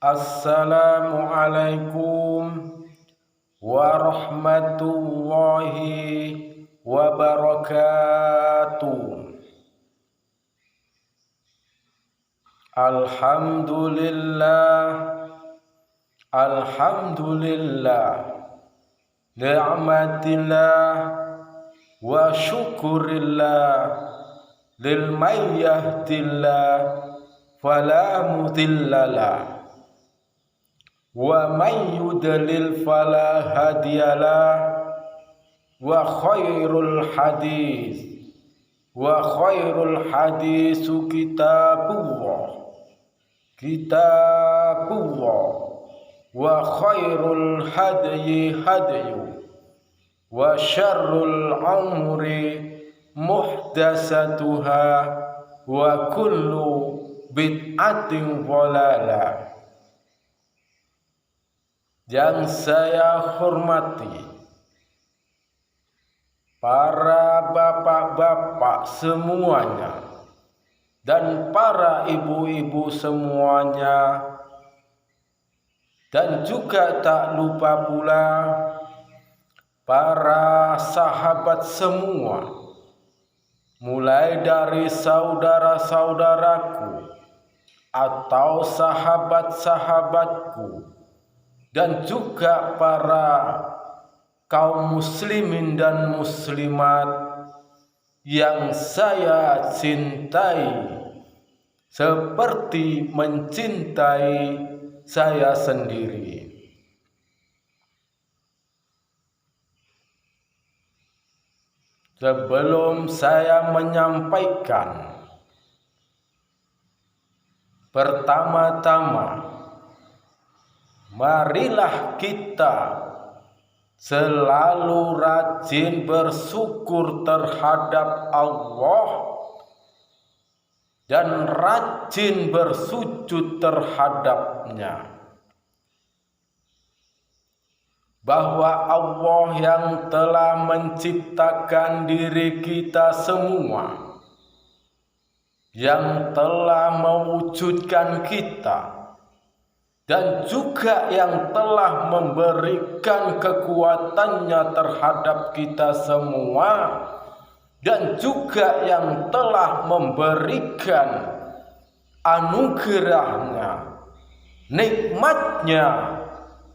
Assalamualaikum warahmatullahi wabarakatuh. Alhamdulillah, ni'matillah wa syukurillah, lil may yahdillah fala mudhillalah wa may yudlil fala hadiyalah. Wa khairul hadis kitabullah wa khairul hadyi wa syarrul umri muhdatsatuha wa kullu bid'atin dhalalah. Yang saya hormati para bapak-bapak semuanya dan para ibu-ibu semuanya, dan juga tak lupa pula para sahabat semua, mulai dari saudara-saudaraku atau sahabat-sahabatku, dan juga para kaum muslimin dan muslimat yang saya cintai seperti mencintai saya sendiri. Sebelum saya menyampaikan, pertama-tama marilah kita selalu rajin bersyukur terhadap Allah dan rajin bersujud terhadapnya. Bahwa Allah yang telah menciptakan diri kita semua, yang telah mewujudkan kita, dan juga yang telah memberikan kekuatannya terhadap kita semua, dan juga yang telah memberikan anugerahnya, nikmatnya,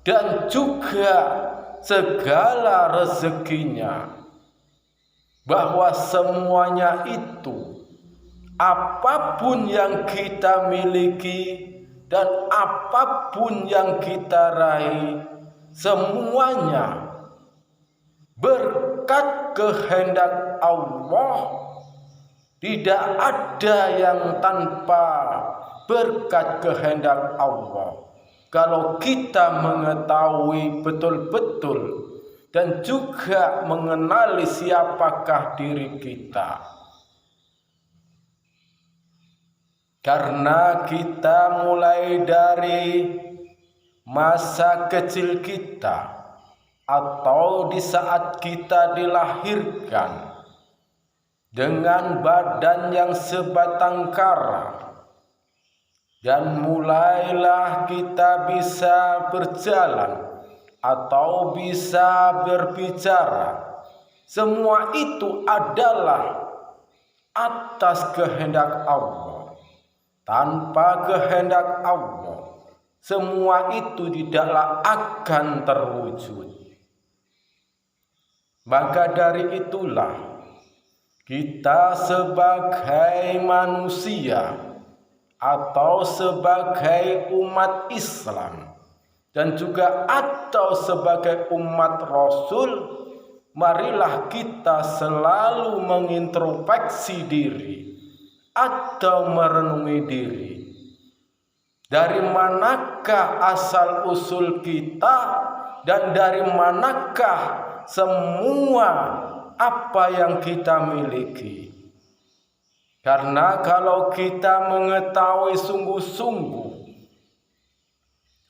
dan juga segala rezekinya. Bahwa semuanya itu, apapun yang kita miliki dan apapun yang kita raih, semuanya berkat kehendak Allah. Tidak ada yang tanpa berkat kehendak Allah. Kalau kita mengetahui betul-betul dan juga mengenali siapakah diri kita. Karena kita mulai dari masa kecil kita atau di saat kita dilahirkan dengan badan yang sebatang kara, dan mulailah kita bisa berjalan atau bisa berbicara. Semua itu adalah atas kehendak Allah. Tanpa kehendak Allah, semua itu tidaklah akan terwujud. Maka dari itulah kita sebagai manusia atau sebagai umat Islam dan juga atau sebagai umat Rasul, marilah kita selalu mengintrospeksi diri atau merenungi diri. Dari manakah asal usul kita dan dari manakah semua apa yang kita miliki. Karena kalau kita mengetahui sungguh-sungguh,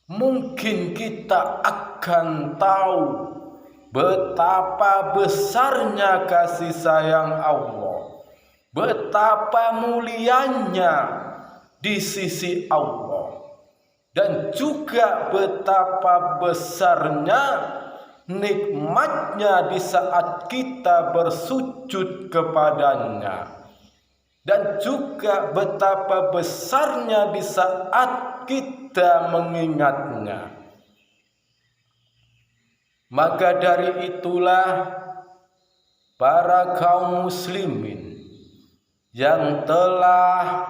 mungkin kita akan tahu betapa besarnya kasih sayang Allah, betapa mulianya di sisi Allah. dan juga betapa besarnya nikmatnya di saat kita bersujud kepadanya, dan juga betapa besarnya di saat kita mengingatnya. Maka dari itulah para kaum muslimin yang telah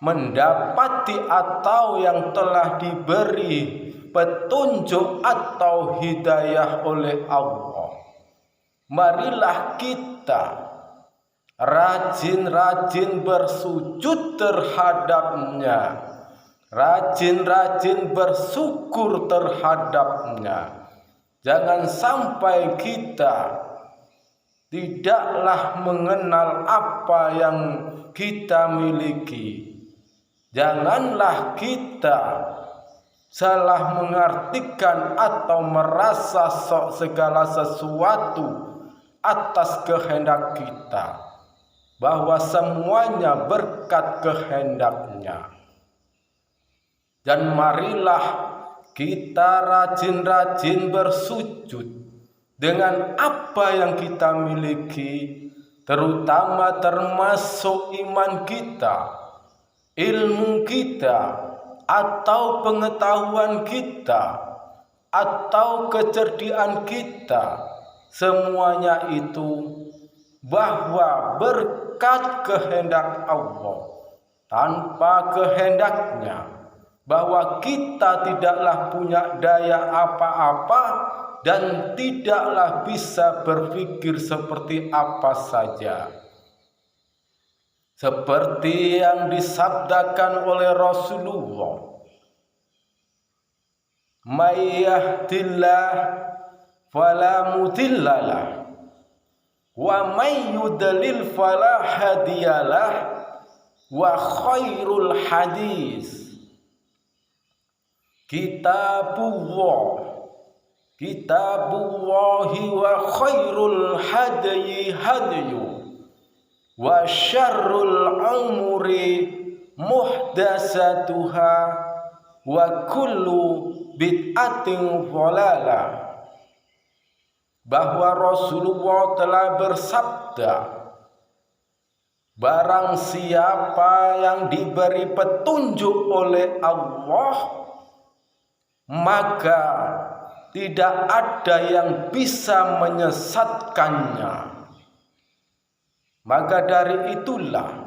mendapati atau yang telah diberi petunjuk atau hidayah oleh Allah, marilah kita rajin-rajin bersujud terhadapnya, rajin-rajin bersyukur terhadapnya. Jangan sampai kita tidaklah mengenal apa yang kita miliki. Janganlah kita salah mengartikan atau merasa segala sesuatu atas kehendak kita, bahwa semuanya berkat kehendaknya. Dan marilah kita rajin-rajin bersujud dengan apa yang kita miliki, terutama termasuk iman kita, ilmu kita, atau pengetahuan kita, atau kecerdian kita. Semuanya itu bahwa berkat kehendak Allah. Tanpa kehendaknya, bahwa kita tidaklah punya daya apa-apa dan tidaklah bisa berpikir seperti apa saja. Seperti yang disabdakan oleh Rasulullah, "May yahdillah fala mudhillalah, wa may yudlil fala hadiyalah, wa khairul hadis Kitabullahi wa khairul hadyi hadyu wa syarrul umuri muhdatsatuha wa kullu bid'atin dhalalah." Bahwa Rasulullah telah bersabda, barang siapa yang diberi petunjuk oleh Allah, maka tidak ada yang bisa menyesatkannya. Maka dari itulah,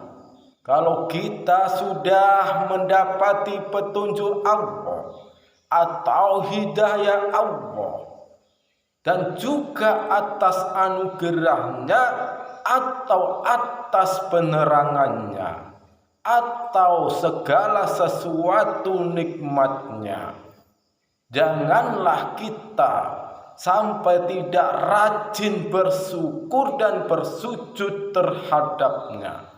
kalau kita sudah mendapati petunjuk Allah atau hidayah Allah, dan juga atas anugerahnya atau atas penerangannya atau segala sesuatu nikmatnya, janganlah kita sampai tidak rajin bersyukur dan bersujud terhadapnya.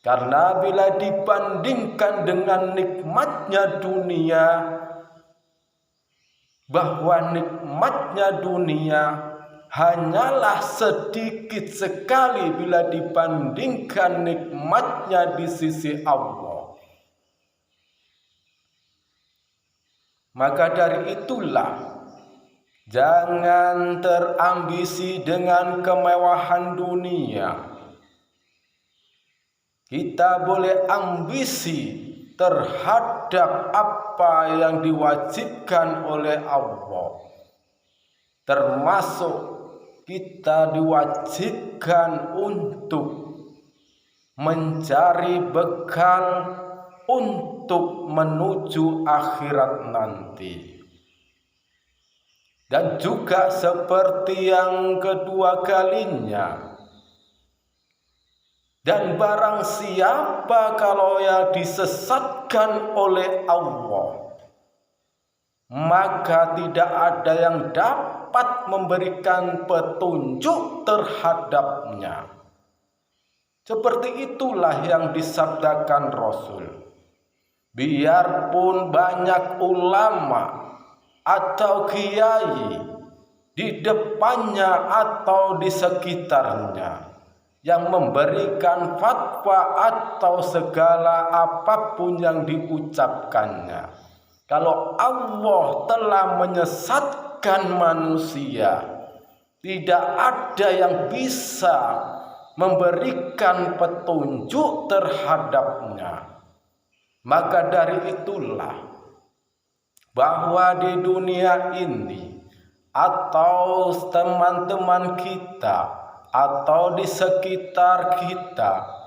Karena bila dibandingkan dengan nikmatnya dunia, bahwa nikmatnya dunia hanyalah sedikit sekali bila dibandingkan nikmatnya di sisi Allah. Maka dari itulah, jangan terambisi dengan kemewahan dunia. Kita boleh ambisi terhadap apa yang diwajibkan oleh Allah, termasuk kita diwajibkan untuk mencari bekal untuk menuju akhirat nanti. Dan juga seperti yang kedua kalinya, dan barang siapa kalau yang disesatkan oleh Allah, maka tidak ada yang dapat memberikan petunjuk terhadapnya. Seperti itulah yang disabdakan Rasul. Biarpun banyak ulama atau kiai di depannya atau di sekitarnya yang memberikan fatwa atau segala apapun yang diucapkannya, Kalau Allah telah menyesatkan manusia, tidak ada yang bisa memberikan petunjuk terhadapnya. Maka dari itulah bahwa di dunia ini atau teman-teman kita atau di sekitar kita,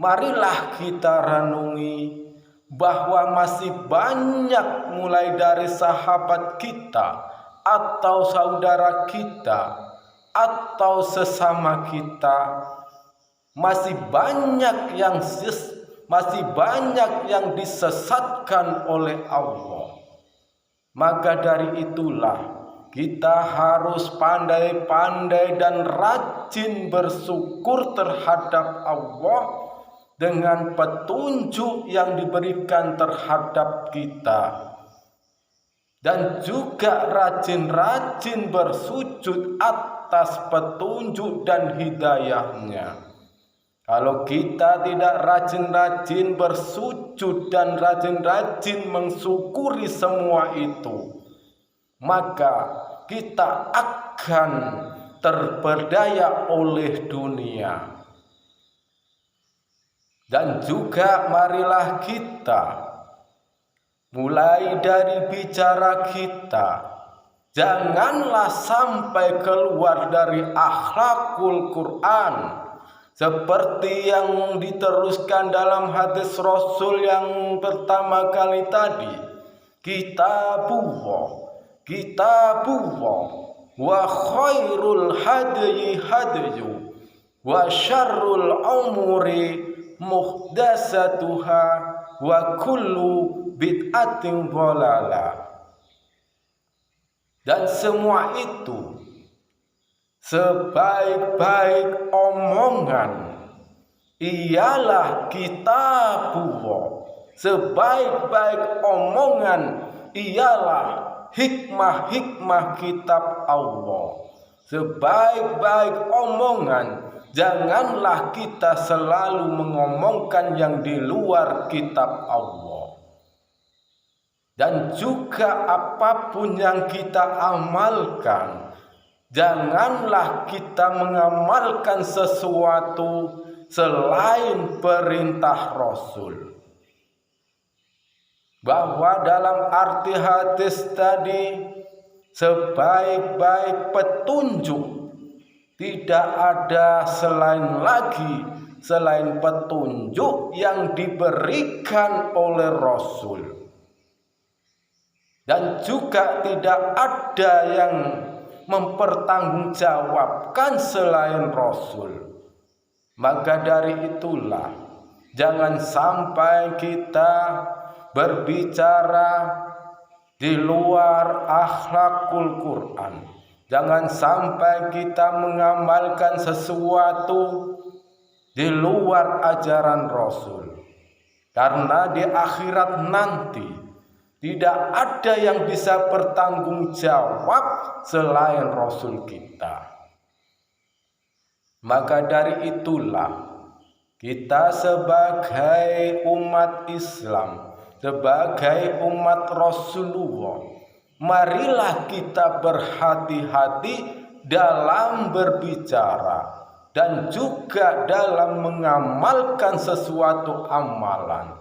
marilah kita renungi bahwa masih banyak mulai dari sahabat kita atau saudara kita atau sesama kita, masih banyak yang disesatkan oleh Allah. Maka dari itulah kita harus pandai-pandai dan rajin bersyukur terhadap Allah dengan petunjuk yang diberikan terhadap kita, dan juga rajin-rajin bersujud atas petunjuk dan hidayahnya. Kalau kita tidak rajin-rajin bersujud dan rajin-rajin mensyukuri semua itu, maka kita akan terperdaya oleh dunia. Dan juga marilah kita mulai dari bicara kita, janganlah sampai keluar dari akhlakul Quran, seperti yang diteruskan dalam hadis Rasul yang pertama kali tadi. Kitabullah wa khairul hadyi hadyu wa syarrul umuri muhdasatuha wa kullu bid'atin dhalalah. Dan semua itu sebaik-baik omongan ialah kitabullah. Sebaik-baik omongan ialah hikmah-hikmah kitab Allah. Sebaik-baik omongan, janganlah kita selalu mengomongkan yang di luar kitab Allah. Dan juga apapun yang kita amalkan, janganlah kita mengamalkan sesuatu selain perintah Rasul. Bahwa dalam arti hadis tadi, sebaik-baik petunjuk tidak ada selain petunjuk yang diberikan oleh Rasul. Dan juga tidak ada yang mempertanggungjawabkan selain Rasul. Maka dari itulah, jangan sampai kita berbicara di luar akhlakul Quran. Jangan sampai kita mengamalkan sesuatu di luar ajaran Rasul. Karena di akhirat nanti tidak ada yang bisa bertanggung jawab selain Rasul kita. Maka dari itulah kita sebagai umat Islam, sebagai umat Rasulullah, marilah kita berhati-hati dalam berbicara dan juga dalam mengamalkan sesuatu amalan.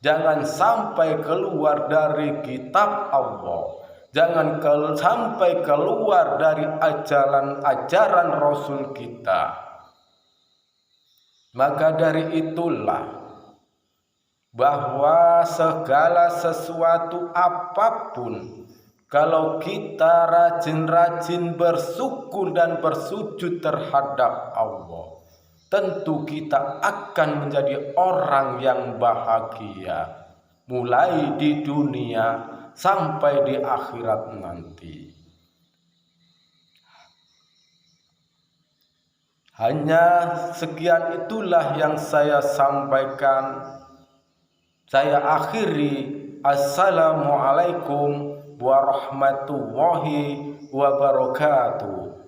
Jangan sampai keluar dari kitab Allah. Jangan sampai keluar dari ajaran Rasul kita. Maka dari itulah bahwa segala sesuatu apapun, kalau kita rajin-rajin bersyukur dan bersujud terhadap Allah, tentu kita akan menjadi orang yang bahagia, mulai di dunia sampai di akhirat nanti. Hanya sekian itulah yang saya sampaikan. Saya akhiri. Assalamualaikum warahmatullahi wabarakatuh.